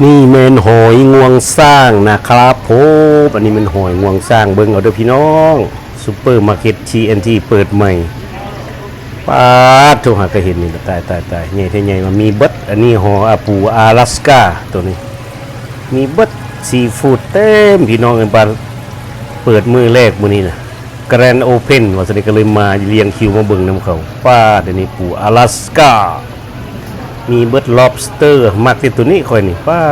นี่เมนหอยงวงสร้างนะครับผมอันนี้มันหอยงวงสร้างเบิ้งเอาเด้อพี่น้องซูเปอร์มาร์เก็ต TNT เปิดใหม่ป้าดทุกหาก็เห็นนี่ตายใหญ่ใหญ่มันมีเบิดอันนี้หออาปู阿拉斯ก้าตัวนี้มีเบิดซีฟู้ดเต็มพี่น้องกันปาเปิดมือแรกมื้อนี้นะแกรนด์โอเพนว่าสนิทก็เลยมาเรียงคิวมาเบิ่งนำเขาป้าดอันนี้ปู阿拉斯ก้ามีเบิร์ด lobster มากที่ตัวนี้ค่อยนี่ป้า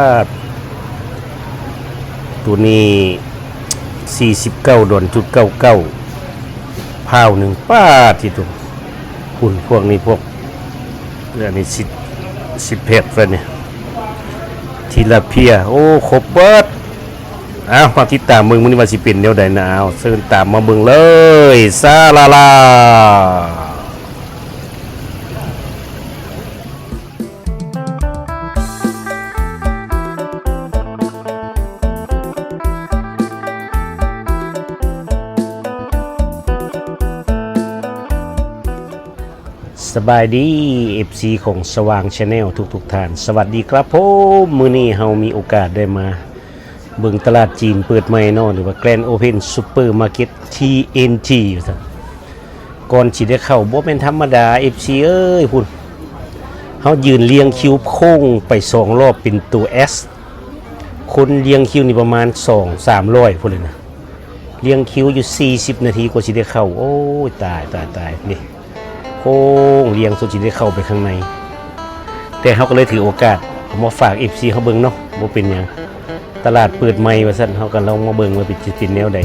ตัวนี้49.99พาวหนึ่งป้าที่ตัวคุณพวกนี้พวกเรื่องนี้สิบเพชรเนี่ยทีละเพียโอ้ครบเบิร์ดมาติดตามมึงมันนี่ว่าสิเป็นแนวใดนะเอาเชิญตามมาเบิ่งเลยซาลาลาสบายดี FC ของสว่างชาแนลทุกท่านสวัสดีครับผมมื้อนี้เฮามีโอกาสได้มาเบิ่งตลาดจีนเปิดใหม่เนาะหรือว่า Grand Open Super Market TNT อยู่ซั่นก่อนสิได้เข้าบ่แม่นธรรมดา FC เอ้ยพุ่นเฮายืนเรียงคิวโค้งไป2รอบเป็นตัว S คนเรียงคิวนี่ประมาณ2-300พุ่นเลยนะเรียงคิวอยู่40นาทีกว่าสิได้เข้าโอ้ยตายนี่โค้งเรียงสุดที่ได้เข้าไปข้างในแต่เขาก็เลยถือโอกาสเอามาฝาก FC เขาเบิ่งเนาะบ่เป็นหยังตลาดเปิดใหม่ว่าซั่นเขาก็ลองมาเบิ่งว่าเป็นแนวใด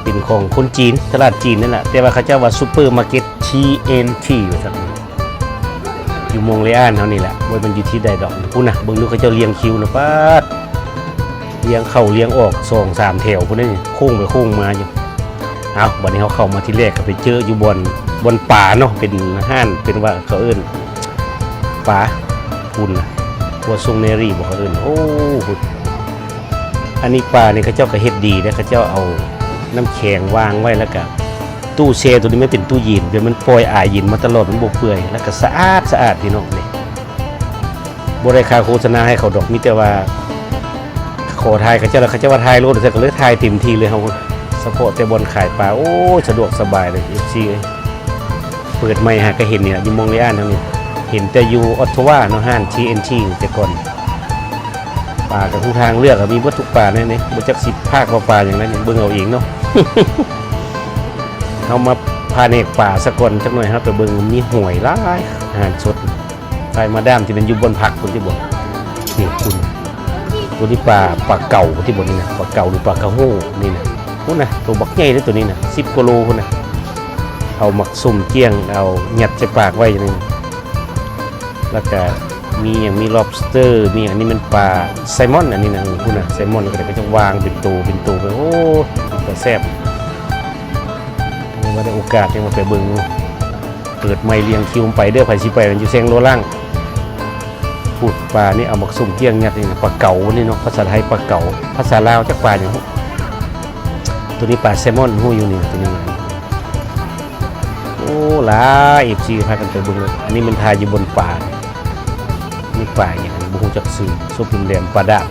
เป็นของคนจีนตลาดจีนนั่นแหละแต่ว่าเขาเจ้าว่าซุปเปอร์มาร์เก็ต TNT ว่าซั่นอยู่มงเลอานเฮานี่แหละว่ามันอยู่ที่ใดดอกพุ่นน่ะเบิ่งดูเขาเจ้าเรียงคิวนะป๊าดเรียงเข้าเรียงออก2-3แถวพุ่นนี่โค้งไปโค้งมาอยู่เอาบัดนี้เขาเข้ามาที่แรกก็ไปเจออยู่บนป่าเนาะเป็นห้านเป็นว่าเขาเอิ้นป่าพุ่นหัวทรงเนรี่บอกเขาเอิ้นโอ้พุ่นอันนี้ป่านี่เขาเจ้าก็เฮ็ดดีนะเขาเจ้าเอาน้ำแข็งวางไว้แล้วก็ตู้แช่ตัวนี้ไม่เป็นตู้เย็นเดี๋ยวมันปล่อยอายเย็นมาตลอดมันบ่เปื่อยแล้วก็สะอาดพี่น้องนี่บ่ได้ค่าโฆษณาให้เขาดอกมีแต่ว่าขอทายเขาเจ้าแล้วเขาเจ้าว่าทายรถแต่ก็เลยทายเต็มที่เลยเฮาเฉพาะแต่บนขายปลาโอ้สะดวกสบายเลย FC เปิดใหม่หาก็เห็นนี่แหละอยู่มองเลอานเท่านี้เห็นแต่อยู่ออตโตวาเนาะห้าน TNT แต่ก่อนปลากับผู้ทางเลือกมีวัตถุปลาเนี่ยนี่บ่จักสิภาคปลาอย่างนั้นเบิ่งเอาเองเนาะ เฮามาพาเนกป่าสะก่อนจักหน่อยครับไปเบิ่งมีหอยหลายอาหารสดไปมาด้ามที่เป็นอยู่บนผักคนที่บ่นี่คุณตัวนี้ปลาเก่าที่บนนี่นะปลาเก่าหรือปลากระโห้นี่นะพุ่นนะตัวบักใหญ่เลยตัวนี้นะ10กิโลพุ่นนะเอาหมักสุ่มเกี้ยงเอาหยัดใส่ปากไว้อย่างนึงแล้วก็มีอย่างมี lobster มีอันนี้มันปลาไซมอนอันนี้นะพุ่นนะไซมอนก็จะวางเป็นตัวไปโอ้ก็แซ่บว่าได้โอกาสยังมาไปเบิ่งเปิดไม่เลี้ยงคิวไปเด้อไผสิไปมันอยู่แซงโลล่างพูดปลานี่เอาหมักสุ่มเกี้ยงหยัดนี่ปลาเก๋านี่เนาะภาษาไทยปลาเก๋าภาษาลาวจักปลาอย่างตัวนี้ปลาแซลมอนหูอยู่นี่ตัวนี้โอ้ล่ะ FC พากันไปเบิ่งเลยอันนี้มันทายอยู่บนป่านี่ป่าอย่างบ่ฮู้จักชื่อซุปดินแดงปลาดาบ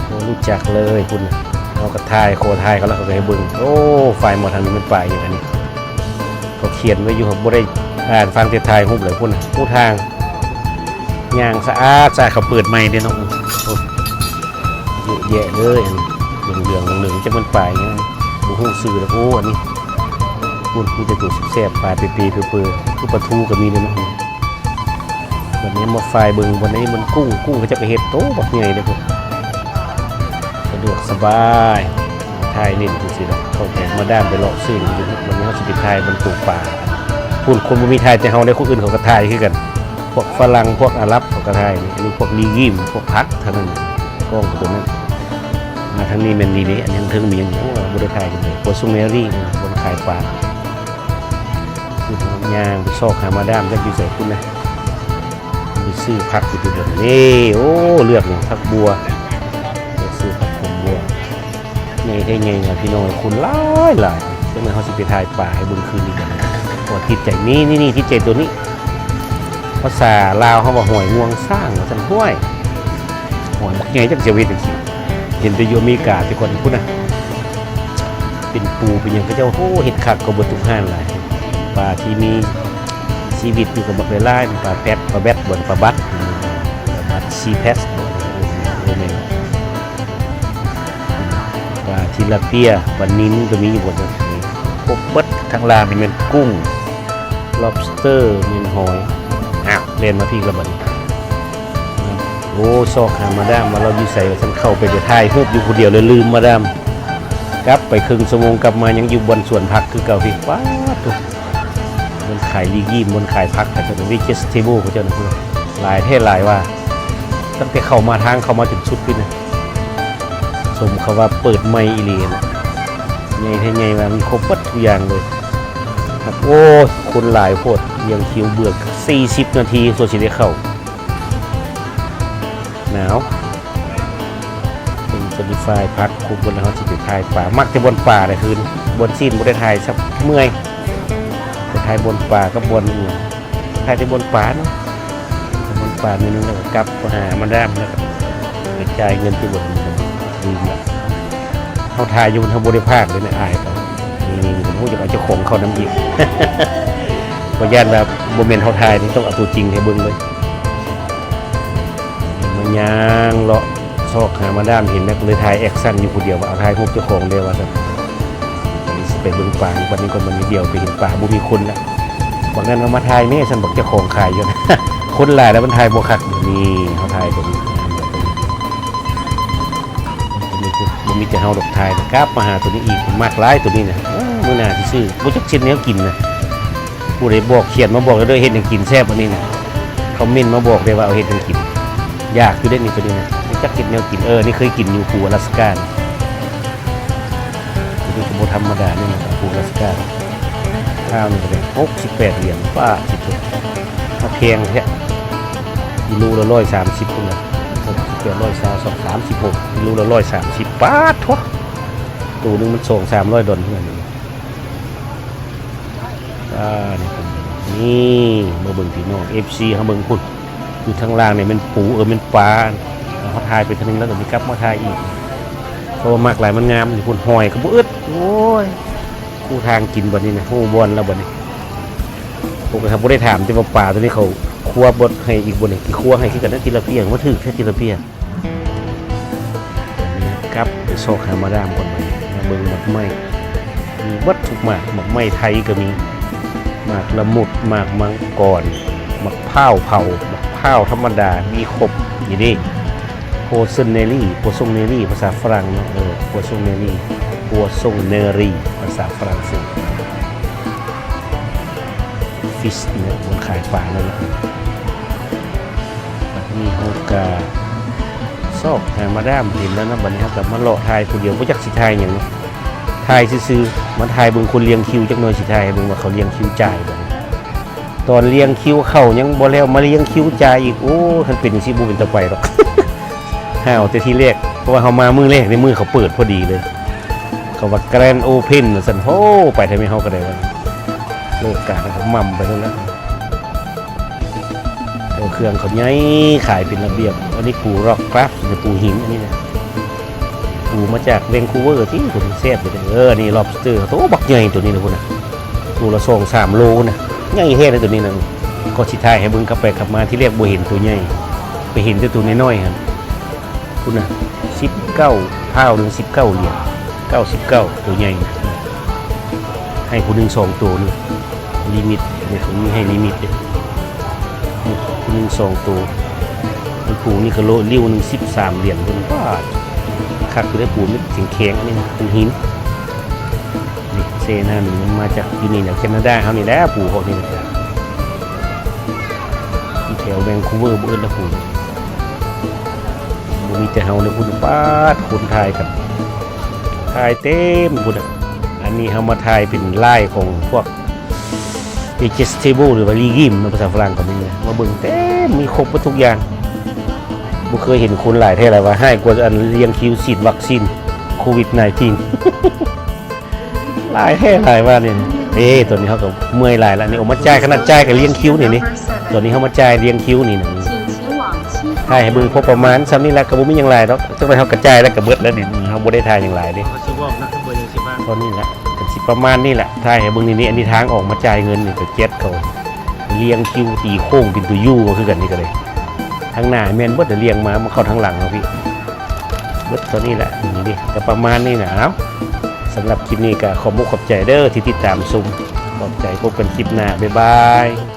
โอ้รู้จักเลยคุณเอากระทายโคทายเขาแล้วก็ไปให้เบิ่งโอ้ไฟหมดทางนี้มันป่าอย่างอันนี้เขาเขียนไว้อยู่ครับบ่ได้อ่านฟังแต่ทายรูปเลยคุณผู้ทางย่างสะอาดเขาเปิดใหม่เด้เนาะเยอะแยะเลยเหลืองจะมันป่าอย่างนี้บุ้งซื้อแล้วโอ้อันนี้คุณมีแต่ตัวแซ่บปลาเปื่อยคือปลาทูก็มีเลยนะวันนี้มาไฟเบิ่งวันนี้มันกุ้งก็จะไปเห็ดโตบักใหญ่เลยคุณสะดวกสบายถ่ายเล่นสิๆเนาะเขาแขกมาด้ามไปเลาะซื้ออยู่วันนี้เขาจะไปถ่ายบนตูป่าคุณคนบ่มีถ่ายแต่เฮาได้คนอื่นเขาก็ถ่ายคือกันพวกฝรั่งพวกอาหรับเขาก็ถ่ายอันนี้พวกลีกิมพวกพัดเท่านั้นกล้องตัวนั้นมาทางนี้มันนี่อันนี้ถึงมีอย่างนี้บริขายกันเลยโคซูเมรี่บนขายปลาคือยางไปซอกหามาด้ามจะอยู่ใส่คุณนะไปซื้อผักอยู่ที่เดิมนี่โอ้เลือกเนี่ยผักบัวซื้อผักบัวไงได้ไงเนี่ยพี่น้องคุณหลายจังเลยเขาสิไปถ่ายปลาให้บุญคืนนี้กันพอติดใจนี่ที่ใจตัวนี้ป ภาษาลาวเขาว่าหอยงวงสร้างสันห้วยหอยใหญ่จังเสียวิตจริงเห็นแต่อยู่อเมริกาที่คนพูดนะเป็นปูเป็นอย่างพระเจ้าโอ้เห็ดขักกับบทุกห้านหลายปลาที่มีชีวิตอยู่กับบักไล่ปลาแพดปลาแบดบนปลาบัดซีแพสปลาทิลาเปียปลานิ้นก็มีอยู่บนนี้พบบัดทางลาเป็นกุ้ง lobster เป็นหอยเรียนมาพี่กระบันโอ้ซอกหามาดามมาเราอยู่ใส่ฉันเข้าไปจะถ่ายรูปอยู่คนเดียวเลยลืมมาดามกลับไปครึ่งชั่วโมงกลับมายังอยู่บนสวนผักคือเก่าพี่ว้าตุ๊บนขายลีกี้บนขายผักแต่เป็นวิจิสติบูเขาเจ้าหน้าที่หลายเท่หลายว่าตั้งแต่เข้ามาทางเข้ามาถึงชุดพี่นะชมเขาว่าเปิดไมค์อีเลียนไงให้ไงว่ามีครบวัตถุอย่างเลยโอ้คนหลายโพดยังคิวเบือก40 นาทีโซชิได้เข้าหนาวเป็นสติฟายพักคุบบนเขาสิไปถ่ายป่ามักจะบนป่าเลยคืนบนซีนบนได้ถ่ายสักเมื่อยจะถ่ายบนป่ากับบนอื่นถ่ายที่บนป่าเนาะบนป่านี่นึงแล้วกลับหามันได้แล้วก็กระจายเงินที่บนดีละเขาถ่ายอยู่บนทางบริภาคเลยนะอายเขานี่ผมพูดจากเจ้าของเขาน้ำยิงพอย่านแบบโมเมนต์เขาถ่ายนี่ต้องเอาตัวจริงให้เบิ้งเลยมันยางเลาะซอกหามาด้ามเห็นนักเลยถ่ายแอคชั่นอยู่คนเดียวว่าเอาถ่ายรูปเจ้าของเดียวว่าจะไปเบิ้งป่าวันนี้คนมันเดียวไปเห็นป่าบุมีคนละบางนั้นเอามาถ่ายแม่ฉันบอกเจ้าของขายอยู่นะคนหลายแล้วมันถ่ายโบคักนี่เขาถ่ายตรงนี้มันมีแต่เฮาดอกไทยนะครับมาหาตัวนี้อีกมากหลายตัวนี้นะมื้อหน้าที่ซื้อบ่จักชิ้นแนวกินนะผู้ใดบอกเขียนมาบอกเลยเฮ็ดให้กินแซ่บอันนี้นะคอมเมนต์มาบอกได้ว่าเอาเฮ็ดให้กินอยากอยู่ได้นี่ตัวนี้นะบ่จักกินแนวกินนี่เคยกินอยู่ปูอลาสก้านี่ก็บ่ธรรมดานี่นะปูอลาสก้าข้าวนี่ก็ได้68 เหรียญป้าสิถูกถ้าแพงแท้กิโลละ130พุ่นน่ะ136รูละ130 บาททั่วตัวนึงมันส่ง300 ดอลลาร์เท่านั้นนี่มาเบิ่งพี่น้อง FC เฮาเบิ่งพุ่นอยู่ทางล่างเนี่ยมันปูเป็นปลาเขาทายไปทางนึงแล้วก็มีกลับมาทายอีกเพราะว่ามากหลายมันงามอยู่พุ่นหอยก็บ่อึดโอ้ยคู่ทางกินบัดนี้นะฮู้บ่อนแล้วบัดนี้ผมก็บ่ได้ถามแต่ว่าปลาตัวนี้เขาคั่วบดให้อีกบนอีกคั่วให้คือกันนั่นทีละเปียงว่าถือแค่ทีละเปียครับไปโซกหามาดามก่อนมาเบิ่งหมากไม้มีวัตถุหมากไม้ไทยก็มีหมากละมุดหมากมังกรหมากเผาหมากเผาธรรมดามีครบอย่างนี้โพซงเนรี่ภาษาฝรั่งเนาะโพซงเนรี่ภาษาฝรั่งเศสฟิชเนี่ยมันขายปลาแล้วนะมีโอกาสซอกหามาด้ามเห็นแล้วนะบัดนี้ครับกับมาหล่อทายคนเดียวไม่จักสิทายอย่างนี้ทายซื้อมันทายเบิ่งคนเลี้ยงคิวจักหน่อยสิทายเบิ่งว่าเขาเลี้ยงคิวจ่ายแบบตอนเลี้ยงคิวเข้ายังบ่แล้วมาเลี้ยงคิวจ่ายอีกโอ้ท่านเป็นสิบ่เป็นตะไปหรอกห่าวแต่ทีแรกเพราะว่าเขามามือแรกในมือเขาเปิดพอดีเลยเขาว่าแกรนด์โอเพนสันโหไปทำไมเขาก็ได้ว่าเลิกการนะครับมั่มไปตรงนั้นเครื่องเขาใหญ่ขายเป็นระเบียบอันนี้ปูร็อกกราฟเป็นปูหินอันนี้นะปูมาจากแวนคูเวอร์ที่ตัวนี้แซ่บเลยนี่ล็อบสเตอร์ตัวบักใหญ่ตัวนี้นะคุณนะตัวละ2-3 โลนะใหญ่แค่เลยตัวนี้นะก็ชิทายให้เบิ้งกลับไปกลับมาที่เรียกบัวเห็นตัวใหญ่ไปเห็นตัวน้อยๆครับคุณนะ19 เท่าหนึ่ง19 เหรียญ99ตัวใหญ่ให้คนหนึ่ง2 ตัวนี่ลิมิตเนี่ยเขามีให้ลิมิตเลยคนหนึ่ง2 ตัวมันปูนี่ก็โลริ้วหนึ่ง13 เหรียญคนก็คักคือได้ปูไม่ถึงแข็งนี่นะปูหินนี่เซน่าหนึ่งมันมาจากที่นี่เนี่ยแคนาดาเขานี่แหละปูเขานี่นะที่แถวแวนคูเวอร์บุญละปูมีแต่เฮาในบุญป้าคนไทยกันไทยเต็มบุญอันนี้เขามาไทยเป็นไล่ของพวกvegetable หรือว่าลีกิมในภาษาฝรั่งก็มีมาเบิ่งเต็มมีครบทุกอย่างบ่เคยเห็นคนหลายเท่าไหร่ว่าให้กว่าอันเลี้ยงคิวฉีดวัคซีนโควิด-19 หลายแท้หลายว่าเนี่ยตัวนี้เขาก็เมื่อยหลายแล้วนี่ออกมาจ่ายขนาดจ่ายกับเลี้ยงคิวนี่ตัว ตอนนี้เขามาจ่ายเรียงคิวนี่นะถ่ายให้เบิ่งพอประมาณซ้ำนี่แหละกระบุมีอย่างไรดอกจังไปเขากระจายแล้วกระเบิดแล้วนี่เขาบ่ได้ถ่ายอย่างไรเด้ เขาชิบอกนะเบอร์ยังสิบ้าง ตอนนี้แหละก็สิประมาณนี่แหละถ่ายให้เบิ่งนี่อันนี้ทางออกมาจ่ายเงินนี่ก็เจ็ดเขาเรียงคิวตีโค้งเป็นตัวยูก็คือกันนี่ก็เลยทางหน้าแม่นเบิดแต่เรียงมาเข้าทางหลังเอาพี่เบิดตัวนี้แหละนี่ดิก็ประมาณนี้นะเอาสำหรับคลิปนี้ก็ขอบใจเด้อที่ติดตามชมขอบใจพบกันคลิปหน้าบ๊ายบาย